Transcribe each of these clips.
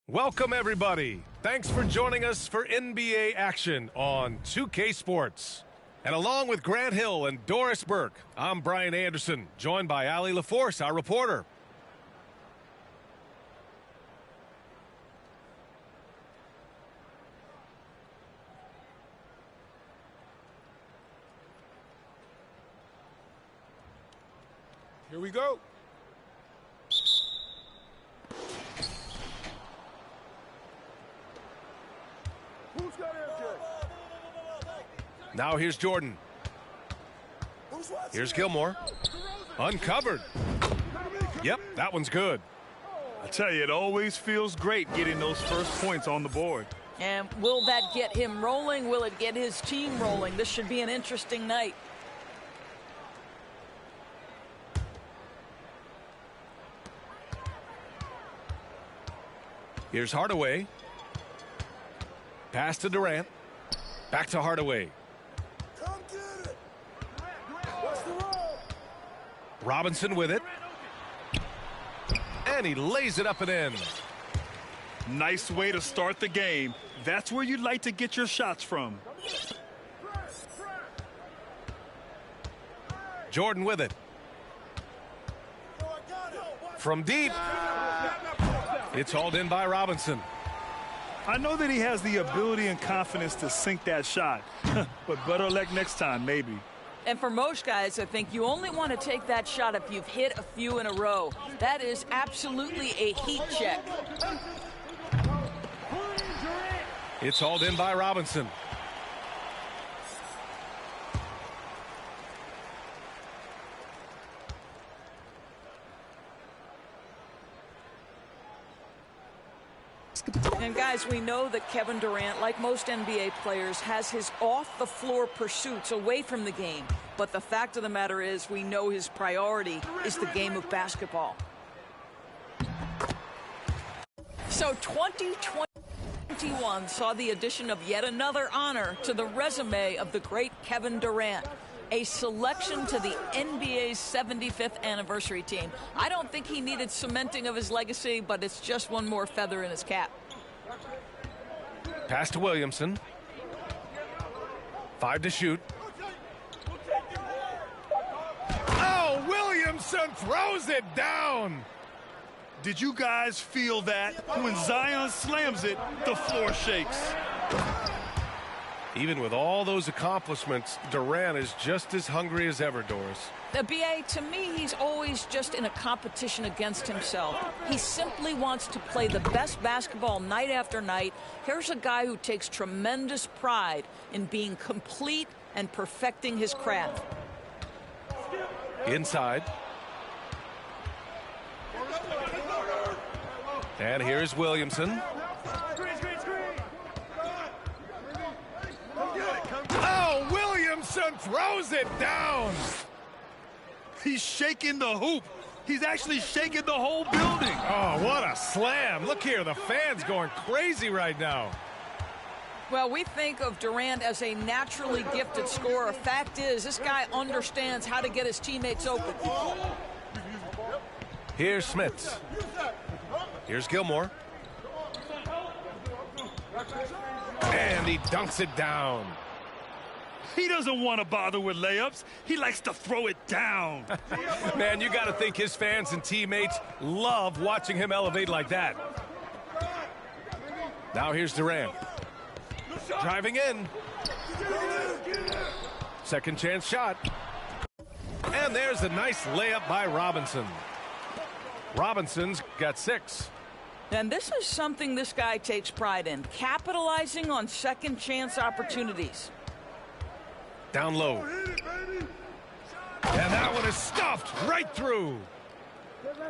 Welcome, everybody. Thanks for joining us for NBA action on 2K Sports. And along with Grant Hill and Doris Burke, I'm Brian Anderson, joined by Allie LaForce, our reporter. Here we go. Now here's Jordan. Here's Gilmore. Uncovered. Yep, that one's good. I tell you, it always feels great getting those first points on the board. And will that get him rolling? Will it get his team rolling? This should be an interesting night. Here's Hardaway. Pass to Durant. Back to Hardaway. Robinson with it. And he lays it up and in. Nice way to start the game. That's where you'd like to get your shots from. Jordan with it. From deep. It's hauled in by Robinson. I know that he has the ability and confidence to sink that shot, but better luck next time, maybe. And for most guys, I think you only want to take that shot if you've hit a few in a row. That is absolutely a heat check. It's hauled in by Robinson. And guys, we know that Kevin Durant, like most NBA players, has his off-the-floor pursuits away from the game. But the fact of the matter is, we know his priority is the game of basketball. So 2021 saw the addition of yet another honor to the resume of the great Kevin Durant. A selection to the NBA's 75th anniversary team. I don't think he needed cementing of his legacy, but it's just one more feather in his cap. Pass to Williamson. 5 to shoot. Oh, Williamson throws it down. Did you guys feel that? When Zion slams it, the floor shakes. Even with all those accomplishments, Durant is just as hungry as ever, Doris. The BA, to me, he's always just in a competition against himself. He simply wants to play the best basketball night after night. Here's a guy who takes tremendous pride in being complete and perfecting his craft. Inside. And here's Williamson. Oh, Williamson throws it down. He's shaking the hoop. He's actually shaking the whole building. Oh, what a slam. Look here, the fans going crazy right now. Well, we think of Durant as a naturally gifted scorer. Fact is, this guy understands how to get his teammates open. Here's Smith. Here's Gilmore. And he dunks it down. He doesn't want to bother with layups. He likes to throw it down. Man, you got to think his fans and teammates love watching him elevate like that. Now here's Durant. Driving in. Second chance shot. And there's a nice layup by Robinson. Robinson's got 6. And this is something this guy takes pride in, capitalizing on second chance opportunities. Down low. And that one is stuffed right through.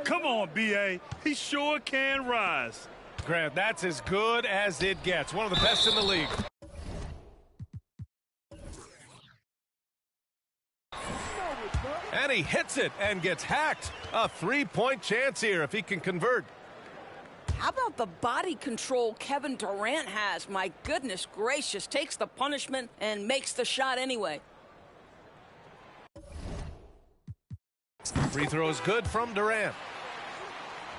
Come on, B.A. He sure can rise. Grant, that's as good as it gets. One of the best in the league. And he hits it and gets hacked. A 3-point chance here if he can convert. How about the body control Kevin Durant has? My goodness gracious, takes the punishment and makes the shot anyway. Free throw is good from Durant.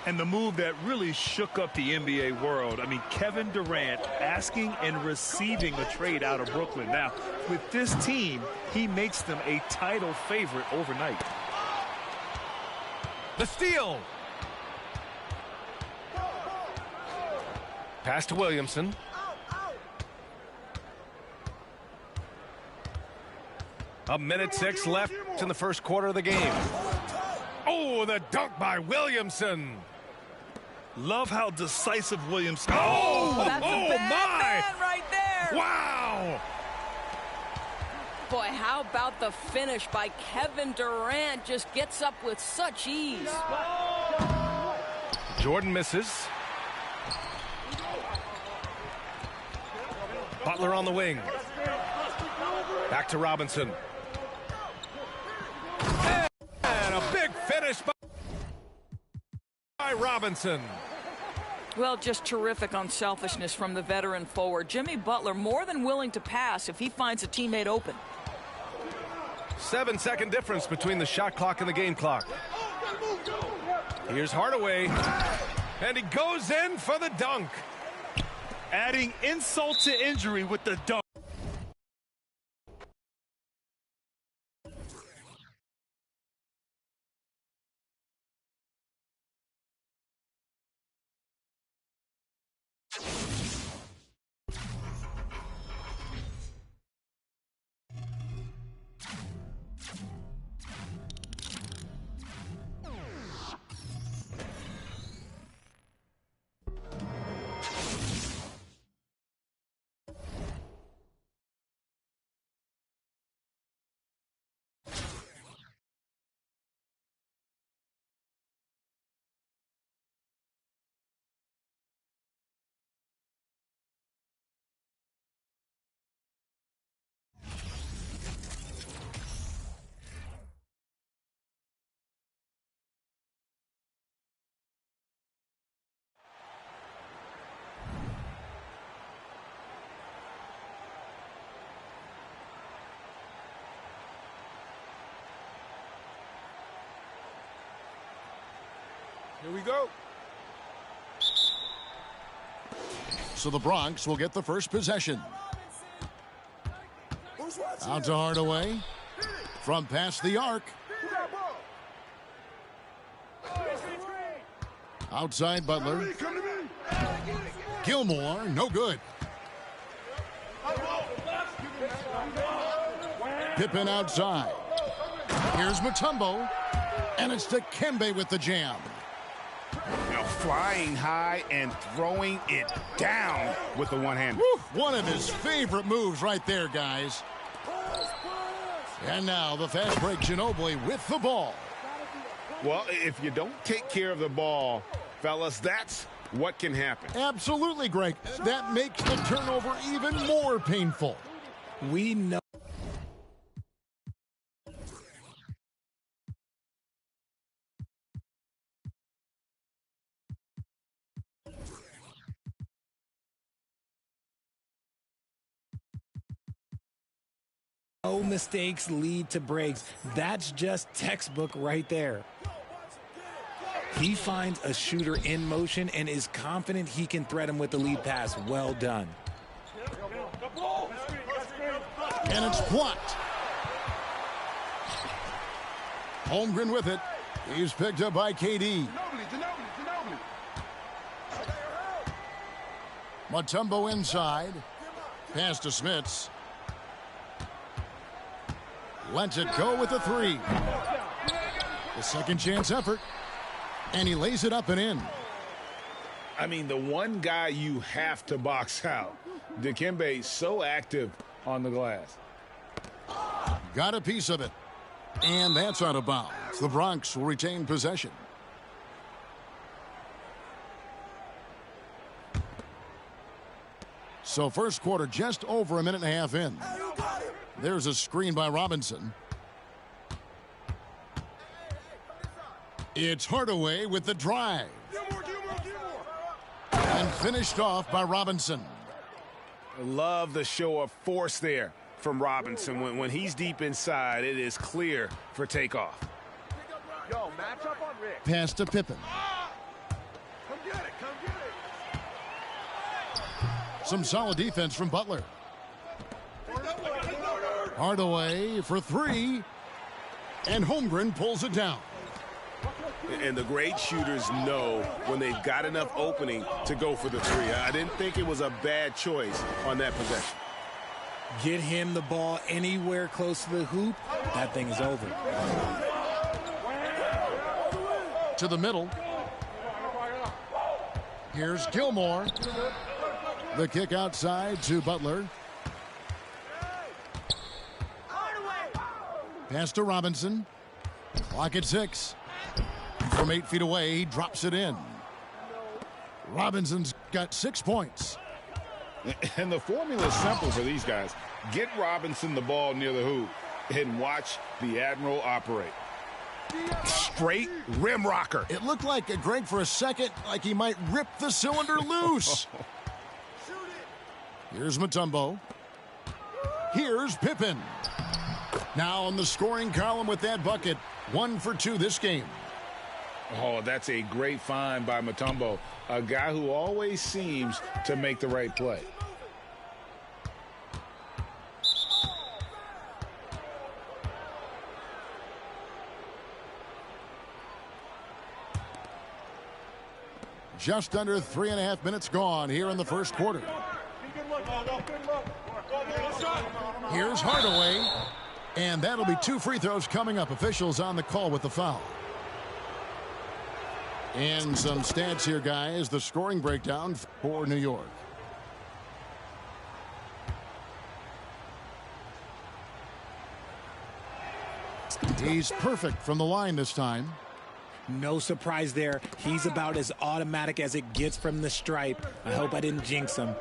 And the move that really shook up the NBA world. I mean, Kevin Durant asking and receiving a trade out of Brooklyn. Now, with this team, he makes them a title favorite overnight. The steal. Pass to Williamson. A minute 6 left in the first quarter of the game. Oh, the dunk by Williamson. Love how decisive Williamson. That's a bad man right there. Wow. Boy, how about the finish by Kevin Durant? Just gets up with such ease. Jordan misses. Butler on the wing. Back to Robinson. And a big finish by Robinson. Well, just terrific unselfishness from the veteran forward. Jimmy Butler more than willing to pass if he finds a teammate open. 7-second difference between the shot clock and the game clock. Here's Hardaway. And he goes in for the dunk. Adding insult to injury with the dunk. Here we go. So the Bronx will get the first possession. Out to Hardaway. From past the arc. Outside Butler. Gilmore, no good. Pippen outside. Here's Mutombo. And it's Dikembe with the jam. Now flying high and throwing it down with the one-hander. One of his favorite moves right there, guys. And now the fast break Ginobili with the ball. Well, if you don't take care of the ball, fellas, that's what can happen. Absolutely, Greg. That makes the turnover even more painful. We know. No mistakes lead to breaks. That's just textbook right there. He finds a shooter in motion and is confident he can thread him with the lead pass. Well done. And it's blocked. Holmgren with it. He's picked up by KD. Mutombo inside. Pass to Smits. Lets it go with the three. The second chance effort. And he lays it up and in. I mean, the one guy you have to box out. Dikembe so active on the glass. Got a piece of it. And that's out of bounds. The Bronx will retain possession. So first quarter just over a minute and a half in. There's a screen by Robinson. It's Hardaway with the drive. And finished off by Robinson. I love the show of force there from Robinson. When he's deep inside, it is clear for takeoff. Pass to Pippen. Some solid defense from Butler. Hardaway for three. And Holmgren pulls it down. And the great shooters know when they've got enough opening to go for the three. I didn't think it was a bad choice on that possession. Get him the ball anywhere close to the hoop, that thing is over. To the middle. Here's Gilmore. The kick outside to Butler. Pass to Robinson. Clock at 6. From 8 feet away, he drops it in. Robinson's got 6 points. And the formula is simple for these guys. Get Robinson the ball near the hoop and watch the Admiral operate. Straight rim rocker. It looked like, Greg, for a second, like he might rip the cylinder loose. Here's Mutombo. Here's Pippen. Now on the scoring column with that bucket. 1 for 2 this game. Oh, that's a great find by Mutombo, a guy who always seems to make the right play. Just under 3.5 minutes gone here in the first quarter. Here's Hardaway. And that'll be 2 free throws coming up. Officials on the call with the foul. And some stats here, guys. The scoring breakdown for New York. He's perfect from the line this time. No surprise there. He's about as automatic as it gets from the stripe. I hope I didn't jinx him.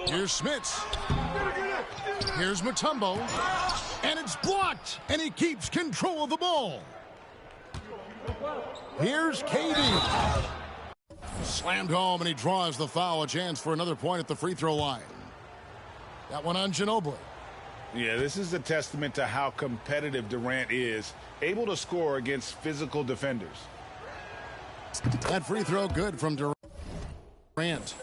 Here's Smits. Here's Mutombo. And it's blocked. And he keeps control of the ball. Here's KD. Slammed home, and he draws the foul. A chance for another point at the free throw line. That one on Ginobili. Yeah, this is a testament to how competitive Durant is, able to score against physical defenders. That free throw good from Durant.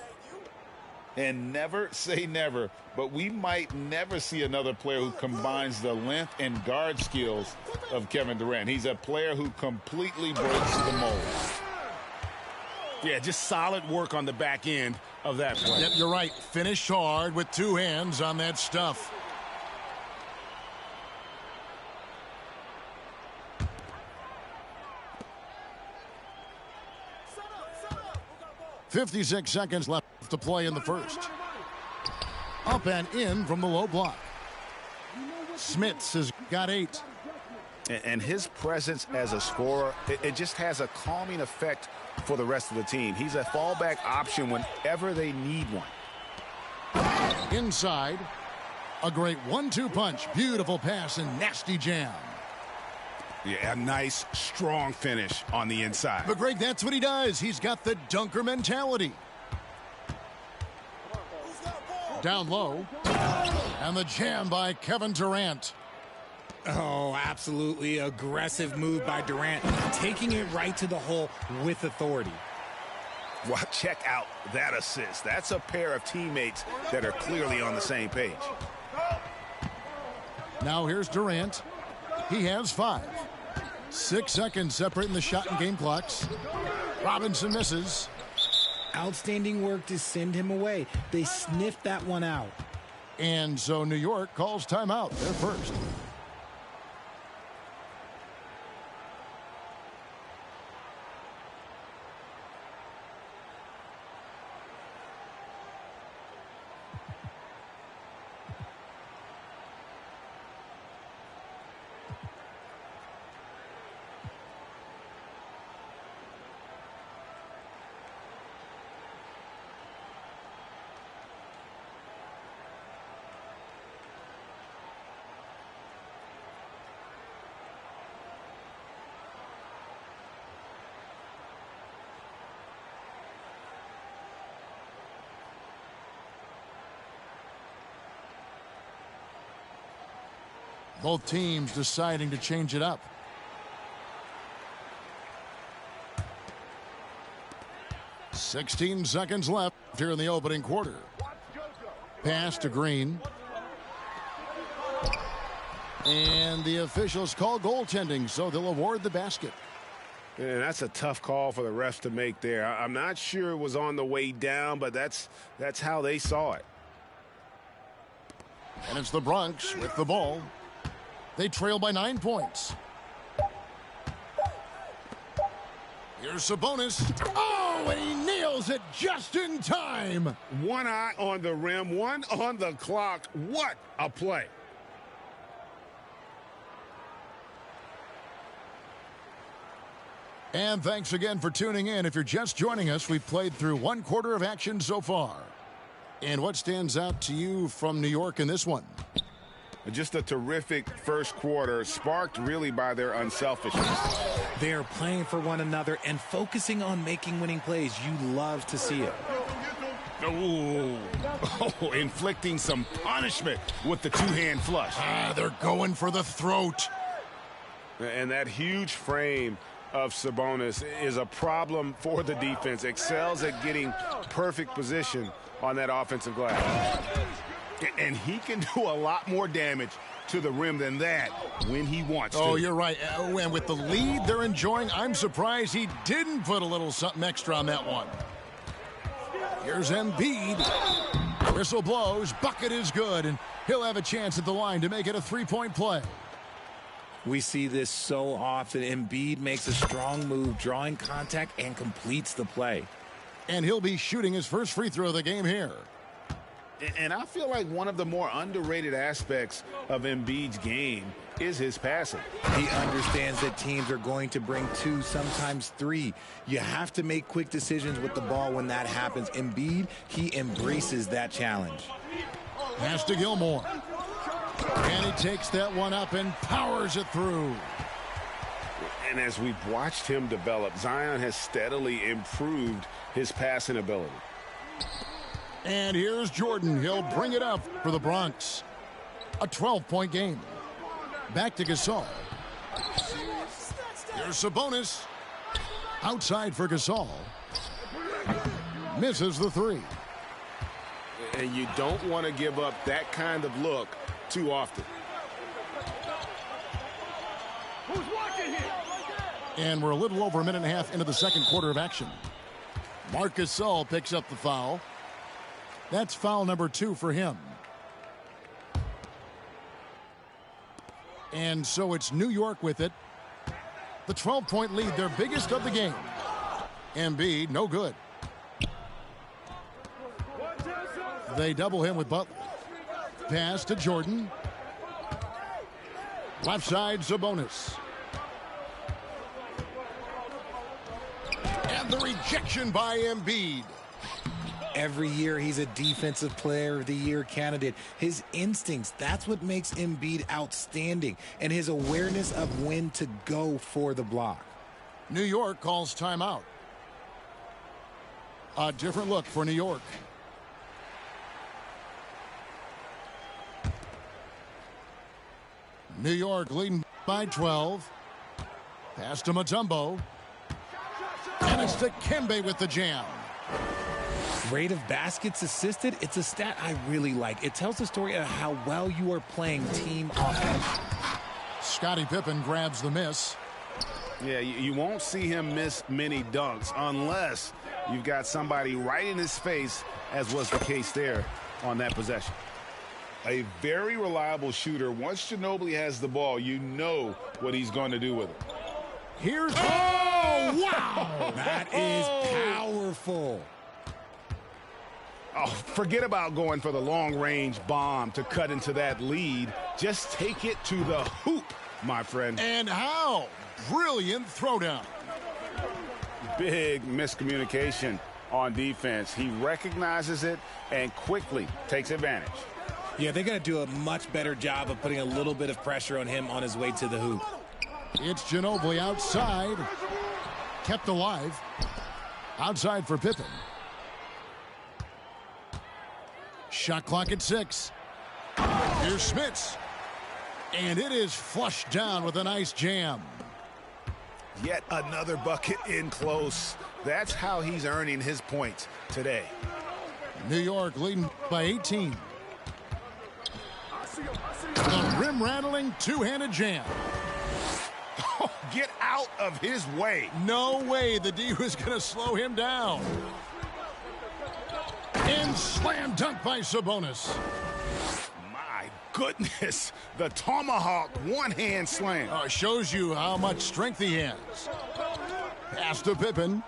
And never say never, but we might never see another player who combines the length and guard skills of Kevin Durant. He's a player who completely breaks the mold. Yeah, just solid work on the back end of that play. Yep, you're right. Finished hard with 2 hands on that stuff. .56 seconds left to play in the first. Up and in from the low block. Smits has got 8. And his presence as a scorer, it just has a calming effect for the rest of the team. He's a fallback option whenever they need one. Inside. A great 1-2 punch. Beautiful pass and nasty jam. Yeah, a nice, strong finish on the inside. But, Greg, that's what he does. He's got the dunker mentality. Down low. And the jam by Kevin Durant. Oh, absolutely aggressive move by Durant. Taking it right to the hole with authority. Well, check out that assist. That's a pair of teammates that are clearly on the same page. Now here's Durant. He has 5. 6 seconds separating the shot and game clocks. Robinson misses. Outstanding work to send him away. They sniffed that one out. And so New York calls timeout. They're first. Both teams deciding to change it up. 16 seconds left here in the opening quarter. Pass to Green. And the officials call goaltending, so they'll award the basket. And that's a tough call for the refs to make there. I'm not sure it was on the way down, but that's how they saw it. And it's the Bronx with the ball. They trail by 9 points. Here's Sabonis. Oh, and he nails it just in time. One eye on the rim, one on the clock. What a play. And thanks again for tuning in. If you're just joining us, we've played through 1 quarter of action so far. And what stands out to you from New York in this one? Just a terrific first quarter, sparked really by their unselfishness. They're playing for one another and focusing on making winning plays. You love to see it. Oh, inflicting some punishment with the two-hand flush. They're going for the throat. And that huge frame of Sabonis is a problem for the defense. Excels at getting perfect position on that offensive glass. And he can do a lot more damage to the rim than that when he wants to. Oh, you're right. And with the lead they're enjoying, I'm surprised he didn't put a little something extra on that one. Here's Embiid. Whistle blows. Bucket is good, and he'll have a chance at the line to make it a three-point play. We see this so often. Embiid makes a strong move, drawing contact, and completes the play. And he'll be shooting his first free throw of the game here. And I feel like one of the more underrated aspects of Embiid's game is his passing. He understands that teams are going to bring 2, sometimes 3. You have to make quick decisions with the ball when that happens. Embiid, he embraces that challenge. Pass to Gilmore. And he takes that one up and powers it through. And as we've watched him develop, Zion has steadily improved his passing ability. And here's Jordan. He'll bring it up for the Bronx. A 12-point game. Back to Gasol. Here's Sabonis. Outside for Gasol. Misses the 3. And you don't want to give up that kind of look too often. And we're a little over a minute and a half into the second quarter of action. Marc Gasol picks up the foul. That's foul number 2 for him. And so it's New York with it. The 12-point lead, their biggest of the game. Embiid, no good. They double him with Butler. Pass to Jordan. Left side, Sabonis. And the rejection by Embiid. Every year he's a defensive player of the year candidate. His instincts, that's what makes Embiid outstanding. And his awareness of when to go for the block. New York calls timeout. A different look for New York. New York leading by 12. Pass to Mutombo. And it's to Kembe with the jam. Rate of baskets assisted, it's a stat I really like. It tells the story of how well you are playing team offense. Scottie Pippen grabs the miss. Yeah, you won't see him miss many dunks unless you've got somebody right in his face, as was the case there on that possession. A very reliable shooter. Once Ginobili has the ball, you know what he's going to do with it. Here's... Oh, wow! That is powerful. Oh, forget about going for the long-range bomb to cut into that lead. Just take it to the hoop, my friend. And how? Brilliant throwdown. Big miscommunication on defense. He recognizes it and quickly takes advantage. Yeah, they're going to do a much better job of putting a little bit of pressure on him on his way to the hoop. It's Ginobili outside. Kept alive. Outside for Pippen. Shot clock at 6. Here's Smits. And it is flushed down with a nice jam. Yet another bucket in close. That's how he's earning his points today. New York leading by 18. The rim-rattling two-handed jam. Oh, get out of his way. No way the D was going to slow him down. And slam dunk by Sabonis. My goodness. The tomahawk one-hand slam. Shows you how much strength he has. Pass to Pippen.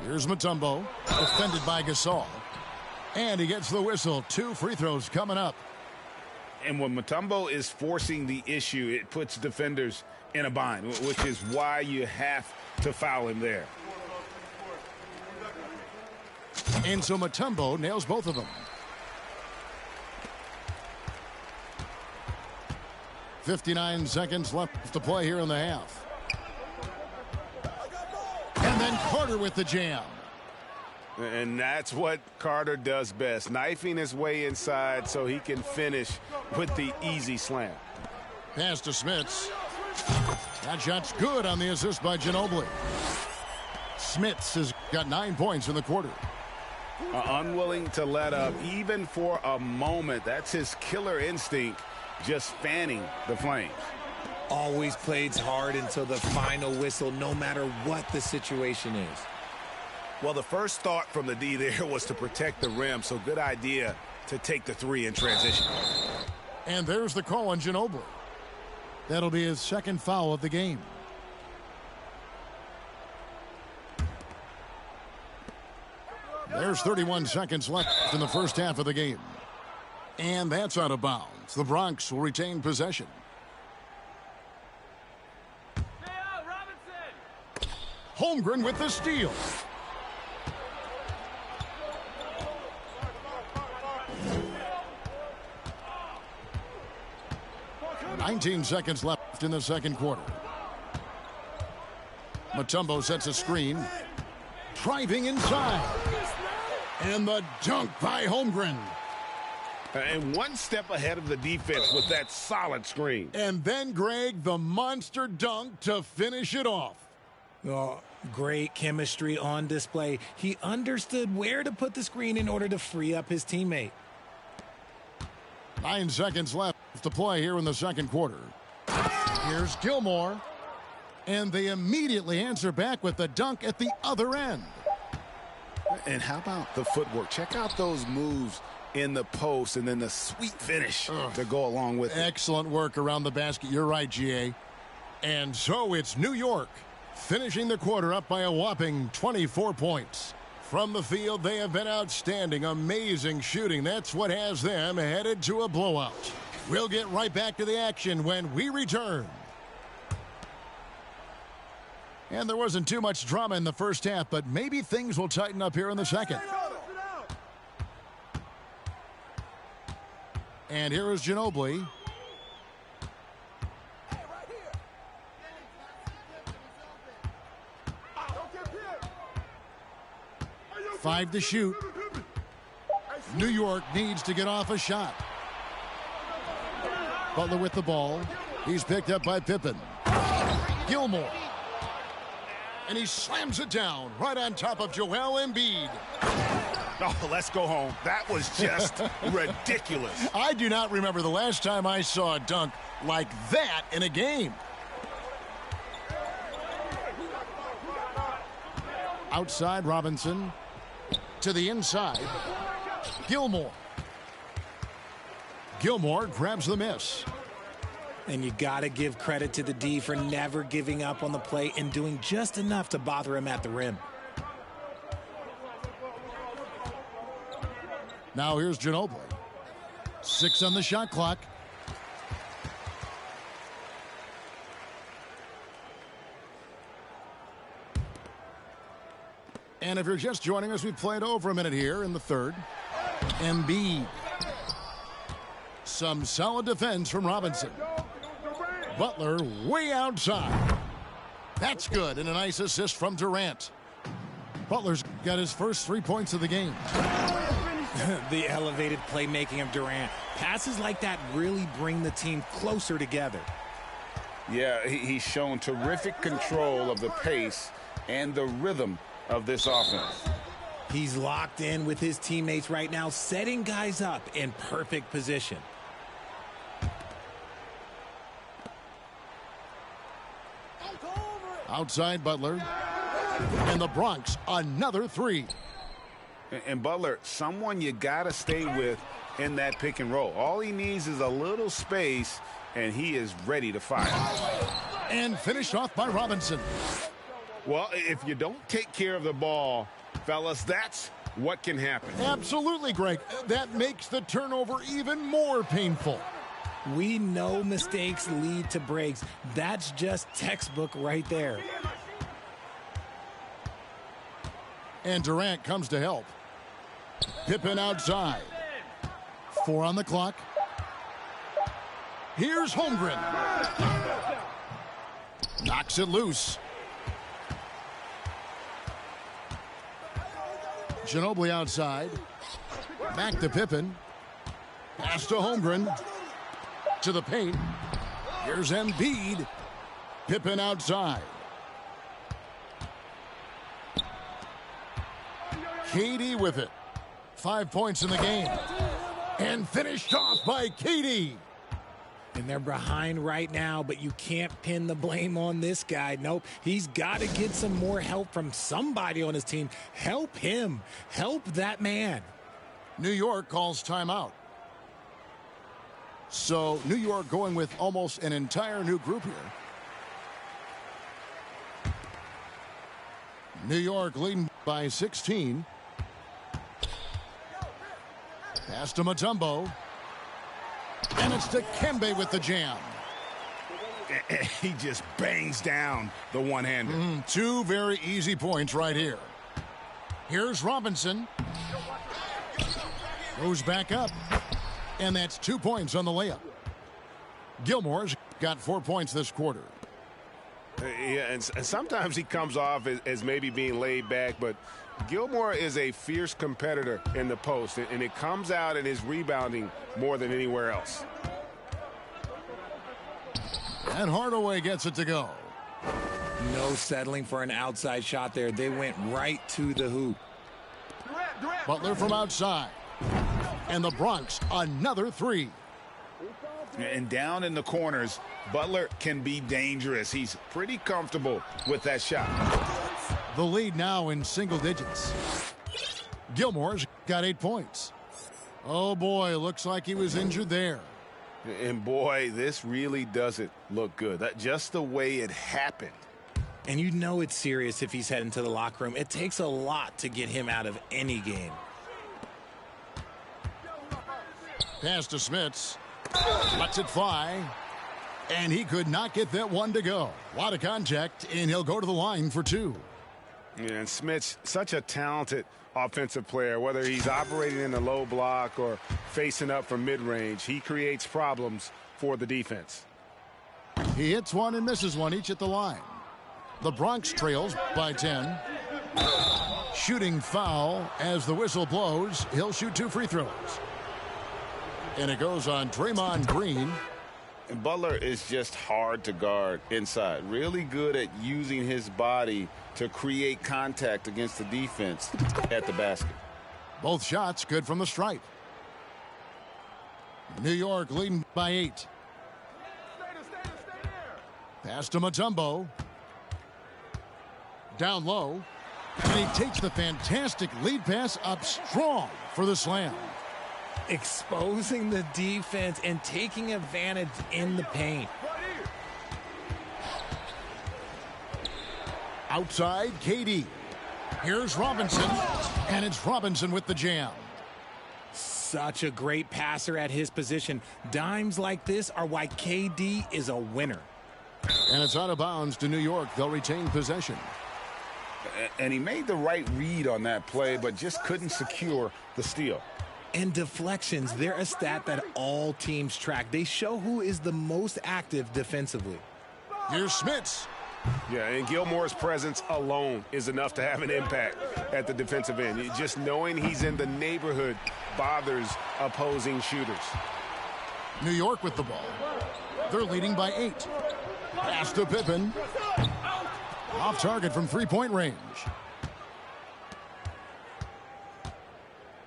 Here's Mutombo, defended by Gasol. And he gets the whistle. 2 free throws coming up. And when Mutombo is forcing the issue, it puts defenders in a bind, which is why you have to foul him there. And so Mutombo nails both of them. 59 seconds left to play here in the half. And then Carter with the jam. And that's what Carter does best, knifing his way inside so he can finish with the easy slam. Pass to Smits. That shot's good on the assist by Ginobili. Smits has got 9 points in the quarter. Unwilling to let up even for a moment. That's his killer instinct, just fanning the flames. Always plays hard until the final whistle, no matter what the situation is. Well, the first thought from the D there was to protect the rim, so good idea to take the 3 in transition. And there's the call on Ginobili. That'll be his second foul of the game. There's 31 seconds left in the first half of the game. And that's out of bounds. The Bronx will retain possession. Holmgren with the steal. "19 seconds left in the second quarter. Mutombo sets a screen. Driving inside. And the dunk by Holmgren. And one step ahead of the defense with that solid screen. And then, Greg, the monster dunk to finish it off. Oh, great chemistry on display. He understood where to put the screen in order to free up his teammate. 9 seconds left to play here in the second quarter. Here's Gilmore. And they immediately answer back with the dunk at the other end. And how about the footwork? Check out those moves in the post and then the sweet finish to go along with it. Excellent work around the basket. You're right, GA. And so it's New York finishing the quarter up by a whopping 24 points. From the field, they have been outstanding. Amazing shooting. That's what has them headed to a blowout. We'll get right back to the action when we return. And there wasn't too much drama in the first half, but maybe things will tighten up here in the second. And here is Ginobili. Five to shoot. New York needs to get off a shot. Butler with the ball. He's picked up by Pippen. Gilmore. And he slams it down right on top of Joel Embiid. Oh, let's go home. That was just ridiculous. I do not remember the last time I saw a dunk like that in a game. Outside, Robinson. To the inside. Gilmore. Gilmore grabs the miss. And you got to give credit to the D for never giving up on the play and doing just enough to bother him at the rim. Now here's Ginobili. 6 on the shot clock. And if you're just joining us, we've played over a minute here in the third. Embiid. Some solid defense from Robinson. Butler way outside. That's good, and a nice assist from Durant. Butler's got his first 3 points of the game. The elevated playmaking of Durant. Passes like that really bring the team closer together. Yeah, he's shown terrific control of the pace and the rhythm of this offense. He's locked in with his teammates right now, setting guys up in perfect position. Outside Butler. And the Bronx, another three. And Butler, someone you got to stay with in that pick and roll. All he needs is a little space, and he is ready to fire. And finished off by Robinson. Well, if you don't take care of the ball, fellas, that's what can happen. Absolutely, Greg. That makes the turnover even more painful. We know mistakes lead to breaks. That's just textbook right there. And Durant comes to help. Pippen outside. 4 on the clock. Here's Holmgren. Knocks it loose. Ginobili outside. Back to Pippen. Pass to Holmgren. To the paint. Here's Embiid. Pippen outside. KD with it. 5 points in the game. And finished off by KD. And they're behind right now, but you can't pin the blame on this guy. Nope. He's got to get some more help from somebody on his team. Help him. Help that man. New York calls timeout. So New York going with almost an entire new group here. New York leading by 16. Pass to Mutombo. And it's to Kembe with the jam. He just bangs down the one-hander. 2 very easy points right here. Here's Robinson. Goes back up. And that's 2 points on the layup. Gilmore's got 4 points this quarter. Yeah, and sometimes he comes off as maybe being laid back, but Gilmore is a fierce competitor in the post, and it comes out in his rebounding more than anywhere else. And Hardaway gets it to go. No settling for an outside shot there. They went right to the hoop. Butler from outside. And the Bronx, another 3. And down in the corners, Butler can be dangerous. He's pretty comfortable with that shot. The lead now in single digits. Gilmore's got 8 points. Oh, boy, looks like he was injured there. And, boy, this really doesn't look good. That just the way it happened. And you know it's serious if he's heading to the locker room. It takes a lot to get him out of any game. Pass to Smits. Lets it fly. And he could not get that one to go. A lot of contact, and he'll go to the line for 2. Yeah, and Smits, such a talented offensive player, whether he's operating in the low block or facing up from mid-range. He creates problems for the defense. He hits one and misses one, each at the line. The Bronx trails by 10. Shooting foul as the whistle blows. He'll shoot 2 free throws. And it goes on Draymond Green. And Butler is just hard to guard inside. Really good at using his body to create contact against the defense at the basket. Both shots good from the stripe. New York leading by 8. Pass to Mutombo. Down low. And he takes the fantastic lead pass up strong for the slam. Exposing the defense and taking advantage in the paint. Outside, KD. Here's Robinson. And it's Robinson with the jam. Such a great passer at his position. Dimes like this are why KD is a winner. And it's out of bounds to New York. They'll retain possession. And he made the right read on that play, but just couldn't secure the steal. And deflections, they're a stat that all teams track. They show who is the most active defensively. Here's Smits. Yeah, and Gilmore's presence alone is enough to have an impact at the defensive end. Just knowing he's in the neighborhood bothers opposing shooters. New York with the ball. They're leading by 8. Pass to Pippen. Off target from three-point range.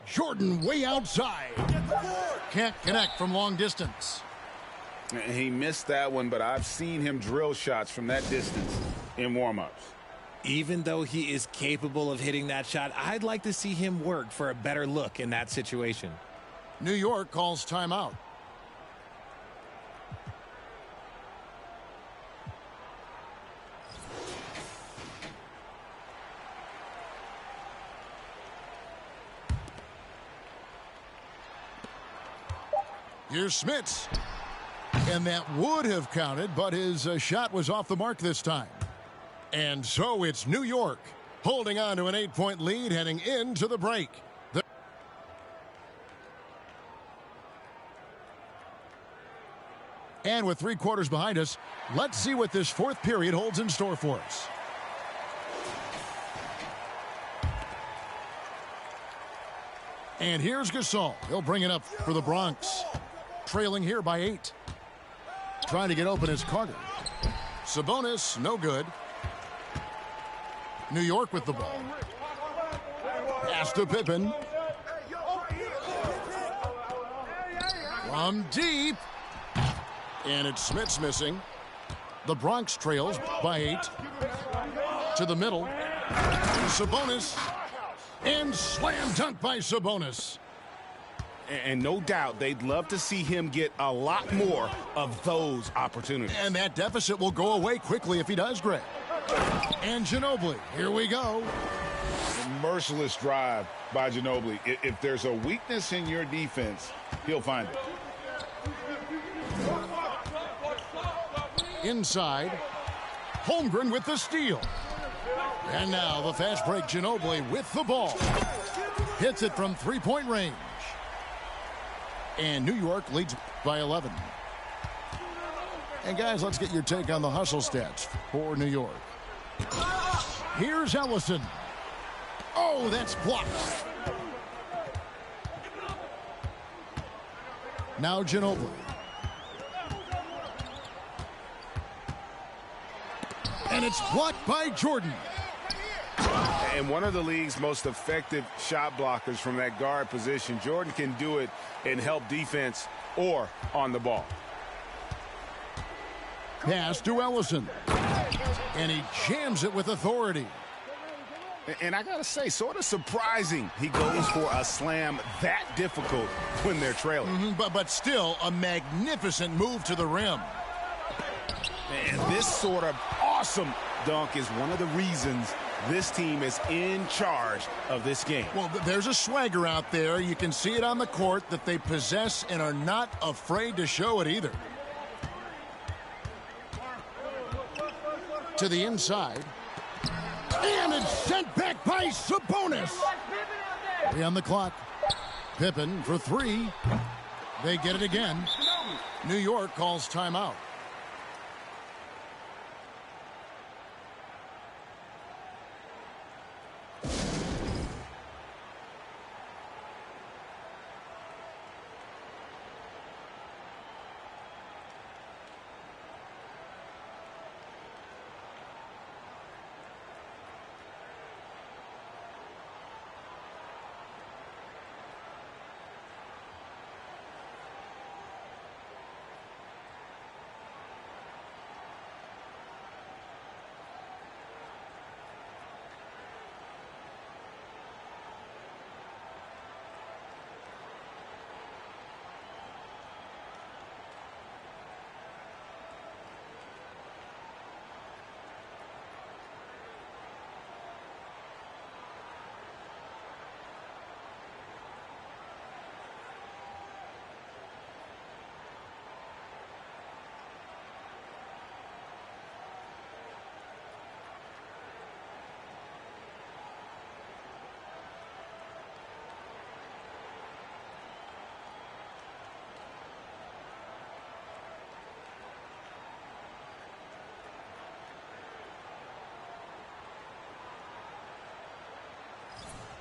Jordan way outside. Can't connect from long distance. He missed that one, but I've seen him drill shots from that distance in warm-ups. Even though he is capable of hitting that shot, I'd like to see him work for a better look in that situation. New York calls timeout. Here's Smits. And that would have counted, but his shot was off the mark this time. And so it's New York holding on to an 8-point lead heading into the break. And with 3 quarters behind us, let's see what this fourth period holds in store for us. And here's Gasol. He'll bring it up for the Bronx. Trailing here by 8. Trying to get open is Carter. Sabonis, no good. New York with the ball. Pass to Pippen. From deep. And it's Smits missing. The Bronx trails by 8. To the middle. Sabonis. And slam dunk by Sabonis. And no doubt they'd love to see him get a lot more of those opportunities. And that deficit will go away quickly if he does, Greg. And Ginobili, here we go. Merciless drive by Ginobili. If there's a weakness in your defense, he'll find it. Inside. Holmgren with the steal. And now the fast break, Ginobili with the ball. Hits it from three-point range. And New York leads by 11. And guys, let's get your take on the hustle stats for New York. Here's Ellison. Oh, that's blocked. Now Ginobili. And it's blocked by Jordan. And one of the league's most effective shot blockers from that guard position. Jordan can do it and help defense or on the ball. Pass to Ellison. And he jams it with authority. And I got to say, sort of surprising he goes for a slam that difficult when they're trailing. But still a magnificent move to the rim. And this sort of awesome dunk is one of the reasons this team is in charge of this game. Well, there's a swagger out there. You can see it on the court that they possess and are not afraid to show it either. To the inside. And it's sent back by Sabonis. 3 on the clock. Pippen for 3. They get it again. New York calls timeout.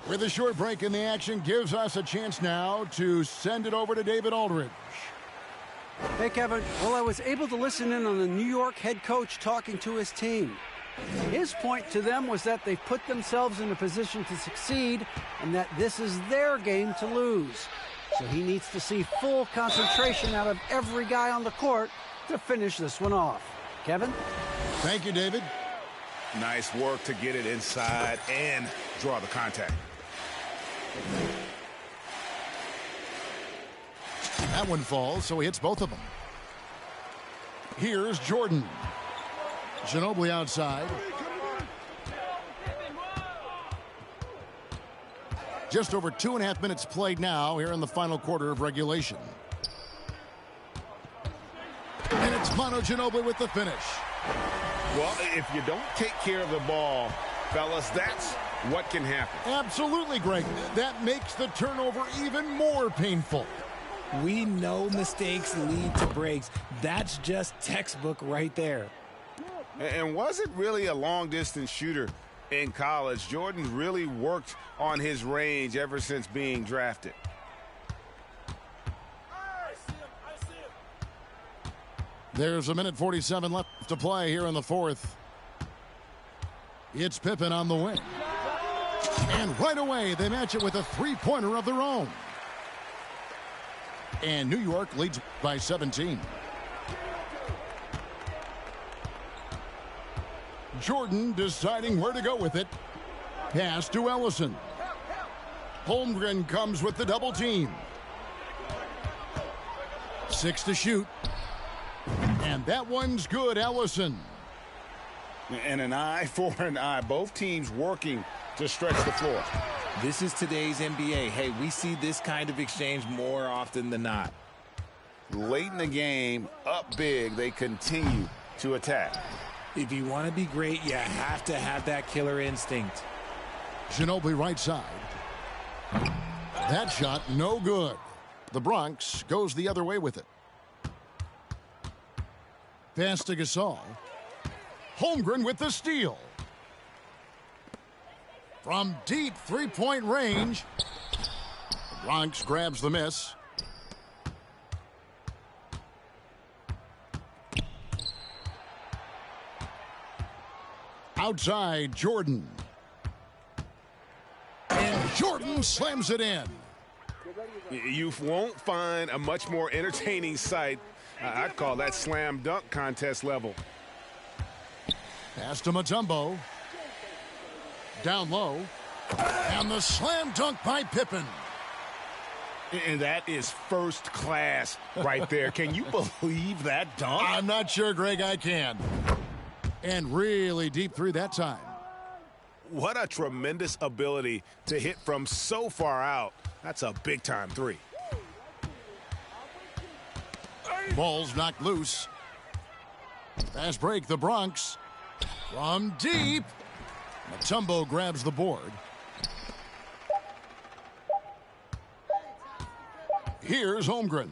With a short break in the action gives us a chance now to send it over to David Aldridge. Hey, Kevin. Well, I was able to listen in on the New York head coach talking to his team. His point to them was that they've put themselves in a position to succeed and that this is their game to lose. So he needs to see full concentration out of every guy on the court to finish this one off. Kevin? Thank you, David. Nice work to get it inside and draw the contact. That one falls, so he hits both of them. Here's Jordan. Ginobili outside. Just over 2.5 minutes played now here in the final quarter of regulation. And it's Manu Ginobili with the finish. Well, if you don't take care of the ball, fellas, that's what can happen. Absolutely, Greg. That makes the turnover even more painful. We know mistakes lead to breaks. That's just textbook right there. And wasn't really a long-distance shooter in college. Jordan really worked on his range ever since being drafted. There's 1:47 left to play here in the fourth. It's Pippen on the wing. And right away, they match it with a three-pointer of their own. And New York leads by 17. Jordan deciding where to go with it. Pass to Ellison. Holmgren comes with the double team. 6 to shoot. And that one's good, Ellison. And an eye for an eye. Both teams working to stretch the floor. This is today's NBA. Hey, we see this kind of exchange more often than not. Late in the game, up big, they continue to attack. If you want to be great, you have to have that killer instinct. Ginobili right side. That shot no good. The Bronx goes the other way with it. Pass to Gasol. Holmgren with the steal. From deep three-point range, the Bronx grabs the miss. Outside, Jordan. And Jordan slams it in. You won't find a much more entertaining sight. I'd call that slam dunk contest level. Pass to Mutombo. Down low. And the slam dunk by Pippen. And that is first class right there. Can you believe that dunk? I'm not sure, Greg, I can. And really deep through that time. What a tremendous ability to hit from so far out. That's a big-time three. Ball's knocked loose. Fast break, the Bronx. From deep. Mutombo grabs the board. Here's Holmgren.